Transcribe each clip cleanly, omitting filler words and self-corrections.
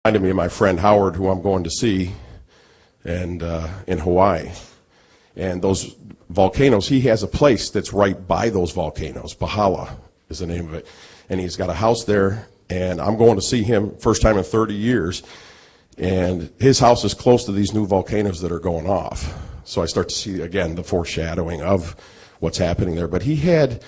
reminded me of my friend Howard, who I'm going to see, and in Hawaii. And those volcanoes, he has a place that's right by those volcanoes. Bahala is the name of it. And he's got a house there, and I'm going to see him first time in 30 years. And his house is close to these new volcanoes that are going off. So I start to see, again, the foreshadowing of what's happening there. But he had,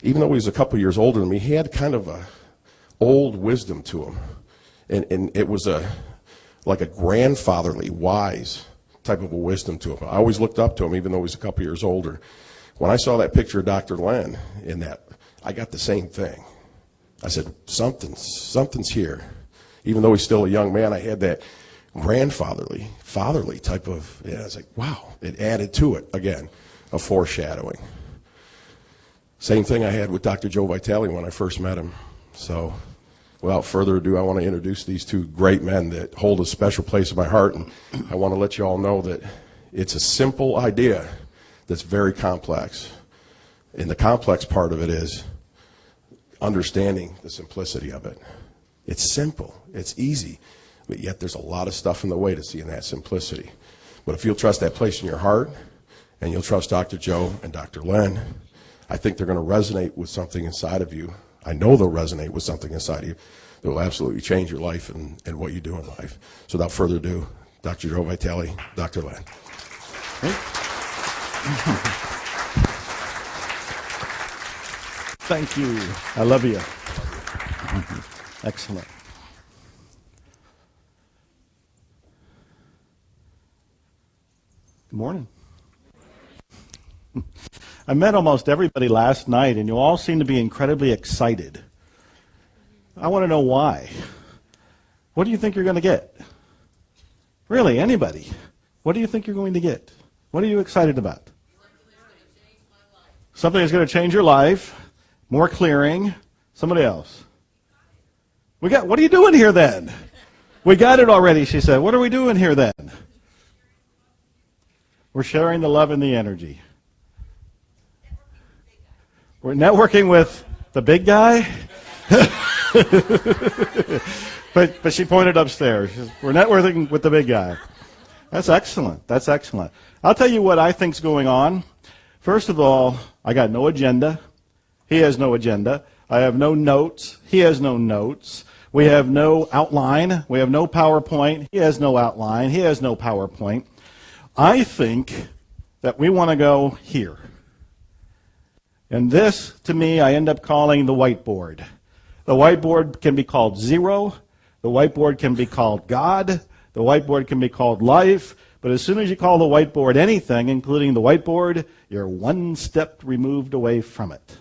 even though he was a couple years older than me, he had kind of a old wisdom to him. And it was like a grandfatherly, wise type of a wisdom to him. I always looked up to him, even though he was a couple years older. When I saw that picture of Dr. Len in that, I got the same thing. I said, something's here. Even though he's still a young man, I had that grandfatherly, fatherly type of, yeah, I was like, wow, it added to it, again, a foreshadowing. Same thing I had with Dr. Joe Vitale when I first met him. So without further ado, I want to introduce these two great men that hold a special place in my heart, and I want to let you all know that it's a simple idea that's very complex. And the complex part of it is understanding the simplicity of it. It's simple, it's easy, but yet there's a lot of stuff in the way to seeing that simplicity. But if you'll trust that place in your heart, and you'll trust Dr. Joe and Dr. Len, I think they're going to resonate with something inside of you. I know they'll resonate with something inside of you that will absolutely change your life and what you do in life. So without further ado, Dr. Joe Vitale, Dr. Len. Thank you. I love you. Excellent. Good morning. I met almost everybody last night, and you all seem to be incredibly excited. I want to know why. What do you think you're going to get? Really, anybody? What do you think you're going to get? What are you excited about? Something that's going to change your life. More clearing. Somebody else. What are you doing here then? We got it already, she said. What are we doing here then? We're sharing the love and the energy. We're networking with the big guy. but she pointed upstairs. She says, we're networking with the big guy. That's excellent. That's excellent. I'll tell you what I think's going on. First of all, I got no agenda. He has no agenda. I have no notes. He has no notes. We have no outline. We have no PowerPoint. He has no outline. He has no PowerPoint. I think that we want to go here. And this, to me, I end up calling the whiteboard. The whiteboard can be called zero. The whiteboard can be called God. The whiteboard can be called life. But as soon as you call the whiteboard anything, including the whiteboard, you're one step removed away from it.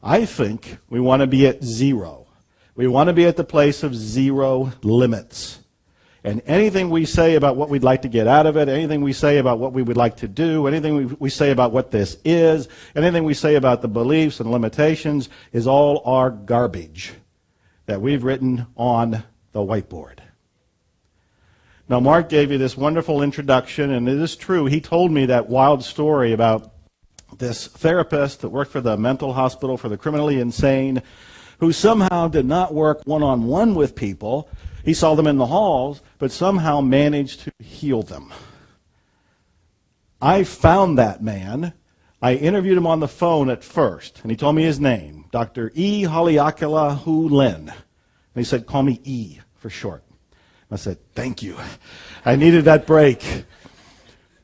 I think we want to be at zero. We want to be at the place of zero limits. And anything we say about what we'd like to get out of it, anything we say about what we would like to do, anything we say about what this is, anything we say about the beliefs and limitations is all our garbage that we've written on the whiteboard. Now, Mark gave you this wonderful introduction, and it is true. He told me that wild story about this therapist that worked for the mental hospital for the criminally insane, who somehow did not work one-on-one with people. He saw them in the halls, but somehow managed to heal them. I found that man. I interviewed him on the phone at first, and he told me his name, Dr. E. Haleakala Lin. And he said, call me E for short. I said, thank you. I needed that break.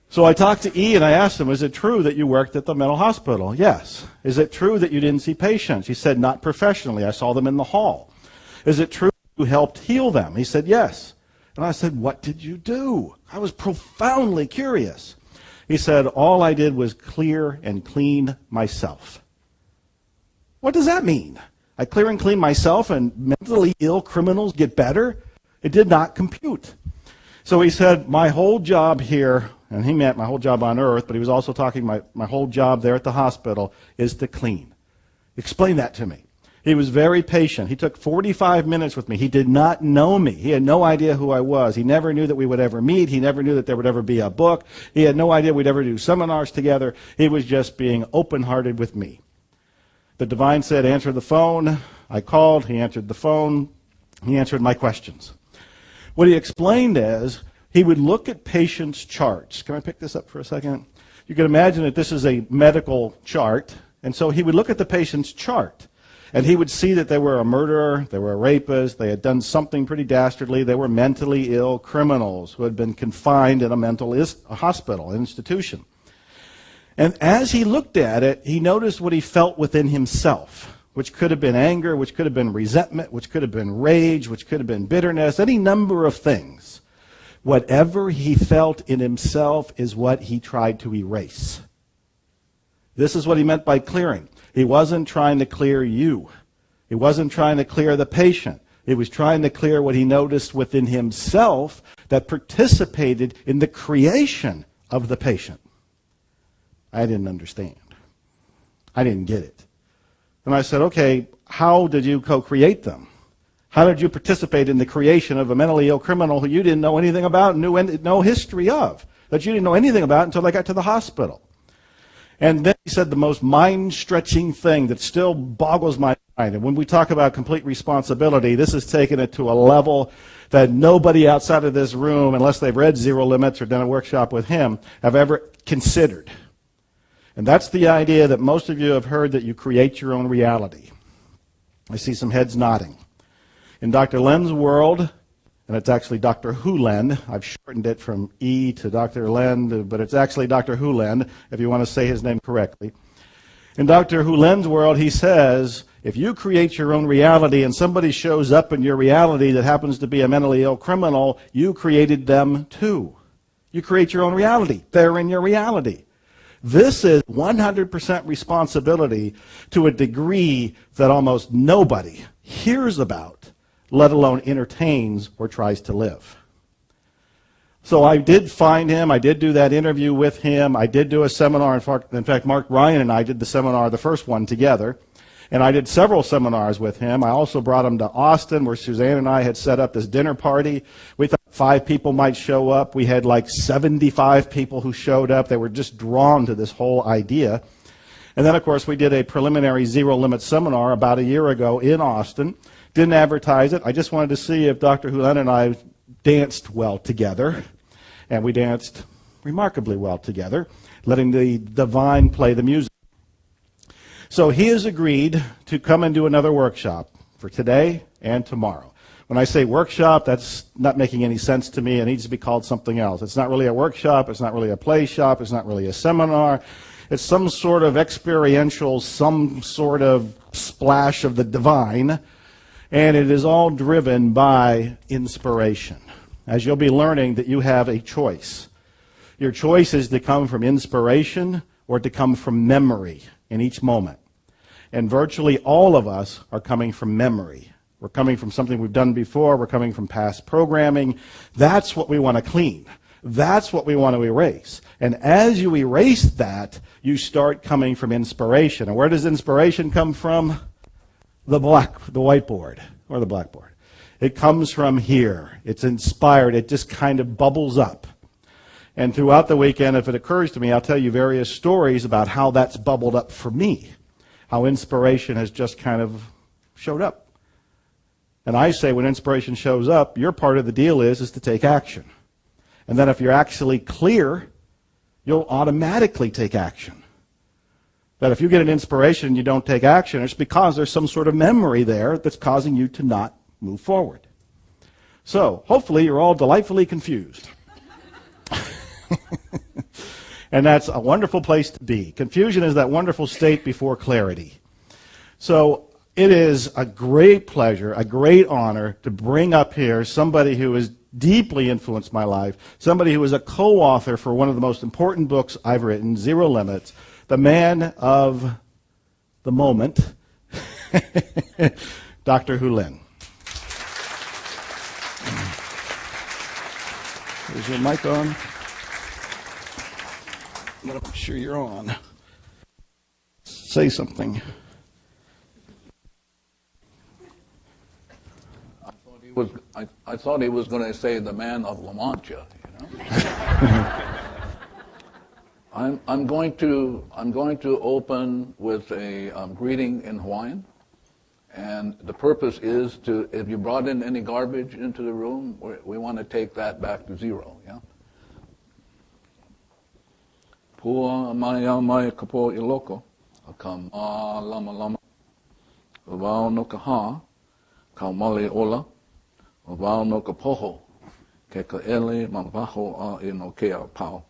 So I talked to E, and I asked him, is it true that you worked at the mental hospital? Yes. Is it true that you didn't see patients? He said, not professionally. I saw them in the hall. Is it true you helped heal them? He said, yes. And I said, what did you do? I was profoundly curious. He said, all I did was clear and clean myself. What does that mean? I clear and clean myself and mentally ill criminals get better? It did not compute. So he said, my whole job here, and he meant my whole job on earth, but he was also talking my whole job there at the hospital is to clean. Explain that to me. He was very patient. He took 45 minutes with me. He did not know me. He had no idea who I was. He never knew that we would ever meet. He never knew that there would ever be a book. He had no idea we'd ever do seminars together. He was just being open-hearted with me. The divine said, answer the phone. I called. He answered the phone. He answered my questions. What he explained is he would look at patients' charts. Can I pick this up for a second? You can imagine that this is a medical chart, and so he would look at the patient's chart, and he would see that they were a murderer, they were a rapist, they had done something pretty dastardly, they were mentally ill criminals who had been confined in a mental hospital, institution. And as he looked at it, he noticed what he felt within himself, which could have been anger, which could have been resentment, which could have been rage, which could have been bitterness, any number of things. Whatever he felt in himself is what he tried to erase. This is what he meant by clearing. He wasn't trying to clear you. He wasn't trying to clear the patient. He was trying to clear what he noticed within himself that participated in the creation of the patient. I didn't understand. I didn't get it. And I said, okay, how did you co-create them? How did you participate in the creation of a mentally ill criminal who you didn't know anything about and knew no history of, that you didn't know anything about until they got to the hospital? And then he said the most mind-stretching thing that still boggles my mind. And when we talk about complete responsibility, this has taken it to a level that nobody outside of this room, unless they've read Zero Limits or done a workshop with him, have ever considered. And that's the idea that most of you have heard, that you create your own reality. I see some heads nodding. In Dr. Len's world, and it's actually Dr. Hulen, I've shortened it from E to Dr. Len, but it's actually Dr. Hulen, if you want to say his name correctly. In Dr. Hulen's world, he says, if you create your own reality and somebody shows up in your reality that happens to be a mentally ill criminal, you created them too. You create your own reality. They're in your reality. This is 100% responsibility to a degree that almost nobody hears about, let alone entertains or tries to live. So I did find him. I did do that interview with him. I did do a seminar. In fact, Mark Ryan and I did the seminar, the first one, together. And I did several seminars with him. I also brought him to Austin, where Suzanne and I had set up this dinner party. We thought 5 people might show up. We had like 75 people who showed up. They were just drawn to this whole idea. And then, of course, we did a preliminary Zero Limit seminar about a year ago in Austin. Didn't advertise it. I just wanted to see if Dr. Hulen and I danced well together. And we danced remarkably well together, letting the divine play the music. So he has agreed to come and do another workshop for today and tomorrow. When I say workshop, that's not making any sense to me. It needs to be called something else. It's not really a workshop. It's not really a play shop. It's not really a seminar. It's some sort of experiential, some sort of splash of the divine. And it is all driven by inspiration. As you'll be learning, that you have a choice. Your choice is to come from inspiration or to come from memory in each moment. And virtually all of us are coming from memory. We're coming from something we've done before. We're coming from past programming. That's what we want to clean. That's what we want to erase. And as you erase that, you start coming from inspiration. And where does inspiration come from? The whiteboard or the blackboard. It comes from here. It's inspired. It just kind of bubbles up. And throughout the weekend, if it occurs to me, I'll tell you various stories about how that's bubbled up for me, how inspiration has just kind of showed up. And I say when inspiration shows up, your part of the deal is to take action. And then if you're actually clear, you'll automatically take action. That if you get an inspiration and you don't take action, it's because there's some sort of memory there that's causing you to not move forward. So hopefully you're all delightfully confused. And that's a wonderful place to be. Confusion is that wonderful state before clarity. So it is a great pleasure, a great honor to bring up here somebody who has deeply influenced my life, somebody who is a co-author for one of the most important books I've written, Zero Limits, the man of the moment, Dr. Hulen. Is your mic on? I'm going to make sure you're on. Say something. I thought he was going to say the man of La Mancha, you know. I'm going to open with a greeting in Hawaiian, And the purpose is to, if you brought in any garbage into the room, we want to take that back to zero, yeah? Pua maya maya kapo iloko, akam lama lama, vau no kaha, kaumali ola, vau no kapoho, ke ka ele mavaho a ino kea pau,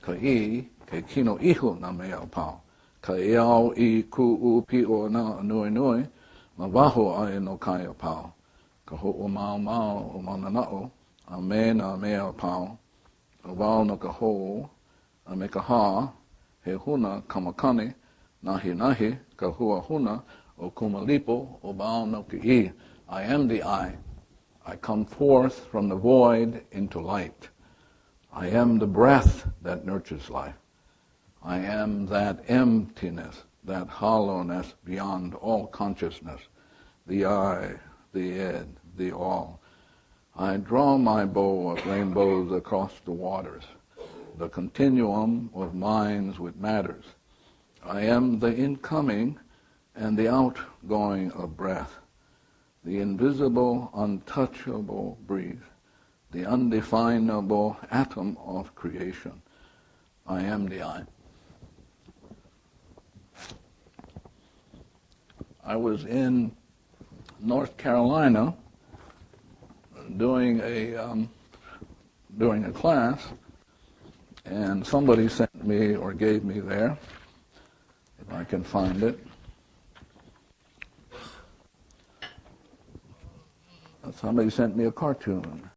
ka I, ke kino ihu na mea pau, ka iau I ku u pi o na nui nui, mavaho a ino kaya pau, ka ho o mau mau o mananao, a me na mea pau, vau no ka ho, a me ka ha, he huna kamakani, nahi nahi, ka hua huna, o kumalipo, o bao no ki I am the I. I come forth from the void into light. I am the breath that nurtures life. I am that emptiness, that hollowness beyond all consciousness, the I, the id, the all. I draw my bow of rainbows across the waters, the continuum of minds with matters. I am the incoming and the outgoing of breath, the invisible, untouchable breeze, the undefinable atom of creation. I am the I. I was in North Carolina doing a class, and somebody sent me or gave me there, if I can find it. Somebody sent me a cartoon.